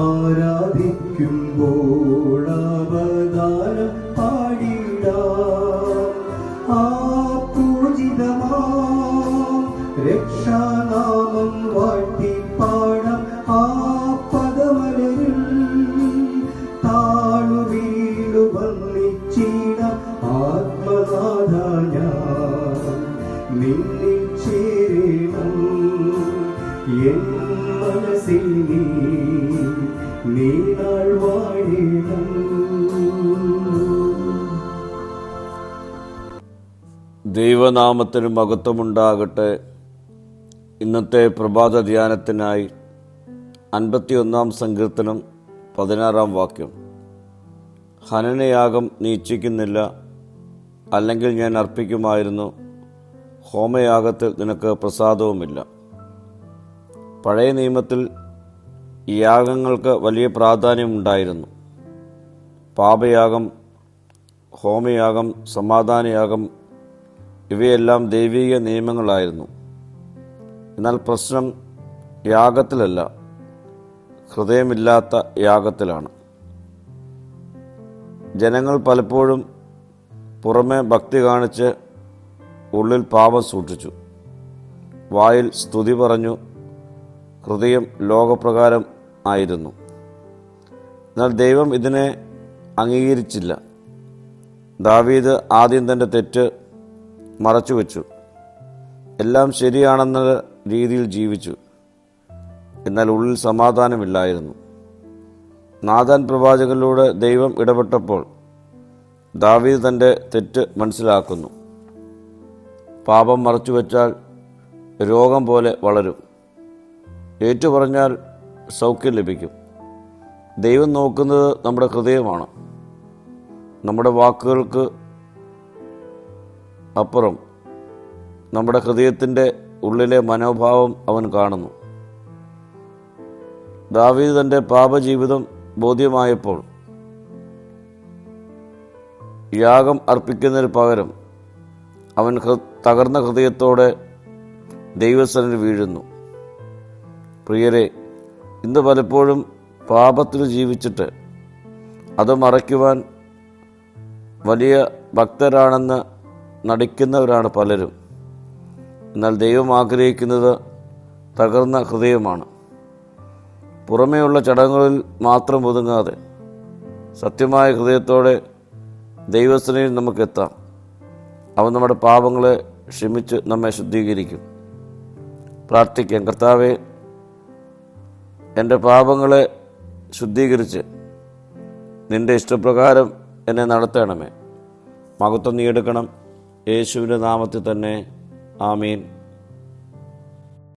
ആരാധിക്കുമ്പോൾ അവതാരം പാടിടാം. ആ പൂജിതമാം രക്ഷാനാമം വാഴ്ത്തിപ്പാടാം. ആ പദമലരിൽ താണു വീണു വന്നിച്ചിടാം. ആത്മനാഥ ഞാൻ നിന്നിൽ ചേരണം. എൻ മനസ്സിൽ നീ നാൾ വാഴണം. ദൈവനാമത്തിന് മഹത്വമുണ്ടാകട്ടെ. ഇന്നത്തെ പ്രഭാത ധ്യാനത്തിനായി 51 സങ്കീർത്തനം 16 വാക്യം. ഹനനയാഗം നീ ഇച്ഛിക്കുന്നില്ല, അല്ലെങ്കിൽ ഞാൻ അർപ്പിക്കുമായിരുന്നു. ഹോമയാഗത്തിൽ നിനക്ക് പ്രസാദവുമില്ല. പഴയ നിയമത്തിൽ യാഗങ്ങൾക്ക് വലിയ പ്രാധാന്യമുണ്ടായിരുന്നു. പാപയാഗം, ഹോമയാഗം, സമാധാനയാഗം ഇവയെല്ലാം ദൈവിക നിയമങ്ങളായിരുന്നു. എന്നാൽ പ്രശ്നം യാഗത്തിലല്ല, ഹൃദയമില്ലാത്ത യാഗത്തിലാണ്. ജനങ്ങൾ പലപ്പോഴും പുറമെ ഭക്തി കാണിച്ച് ഉള്ളിൽ പാപം സൂക്ഷിച്ചു. വായിൽ സ്തുതി പറഞ്ഞു, ഹൃദയം ലോകപ്രകാരം ആയിരുന്നു. എന്നാൽ ദൈവം ഇതിനെ അംഗീകരിച്ചില്ല. ദാവീദ് ആദ്യം തൻ്റെ തെറ്റ് മറച്ചുവെച്ചു. എല്ലാം ശരിയാണെന്ന രീതിയിൽ ജീവിച്ചു. എന്നാൽ ഉള്ളിൽ സമാധാനമില്ലായിരുന്നു. നാഥാൻ പ്രവാചകനിലൂടെ ദൈവം ഇടപെട്ടപ്പോൾ ദാവീദ് തൻ്റെ തെറ്റ് മനസ്സിലാക്കുന്നു. പാപം മറച്ചുവെച്ചാൽ രോഗം പോലെ വളരും. ഏറ്റുപറഞ്ഞാൽ സൗഖ്യം ലഭിക്കും. ദൈവം നോക്കുന്നത് നമ്മുടെ ഹൃദയമാണ്. നമ്മുടെ വാക്കുകൾക്ക് അപ്പുറം നമ്മുടെ ഹൃദയത്തിൻ്റെ ഉള്ളിലെ മനോഭാവം അവൻ കാണുന്നു. ദാവീദ് തൻ്റെ പാപജീവിതം ബോധ്യമായപ്പോൾ യാഗം അർപ്പിക്കുന്നതിന് പകരം അവൻ തകർന്ന ഹൃദയത്തോടെ ദൈവസന്നിധിയിൽ വീഴുന്നു. പ്രിയരെ, ഇന്ന് പലപ്പോഴും പാപത്തിൽ ജീവിച്ചിട്ട് അത് മറയ്ക്കുവാൻ വലിയ ഭക്തരാണെന്ന് നടിക്കുന്നവരാണ് പലരും. എന്നാൽ ദൈവം ആഗ്രഹിക്കുന്നത് തകർന്ന ഹൃദയമാണ്. പുറമേയുള്ള ചടങ്ങുകളിൽ മാത്രം ഒതുങ്ങാതെ സത്യമായ ഹൃദയത്തോടെ ദൈവസന്നിധിയിൽ നമുക്കെത്താം. അവൻ നമ്മുടെ പാപങ്ങളെ ക്ഷമിച്ച് നമ്മെ ശുദ്ധീകരിക്കും. പ്രാർത്ഥിക്കാം. കർത്താവേ, എൻ്റെ പാപങ്ങളെ ശുദ്ധീകരിച്ച് നിൻ്റെ ഇഷ്ടപ്രകാരം എന്നെ നടത്തണമേ. മഹത്വം നീ എടുക്കണം. യേശുവിൻ്റെ നാമത്തിൽ തന്നെ. ആമീൻ.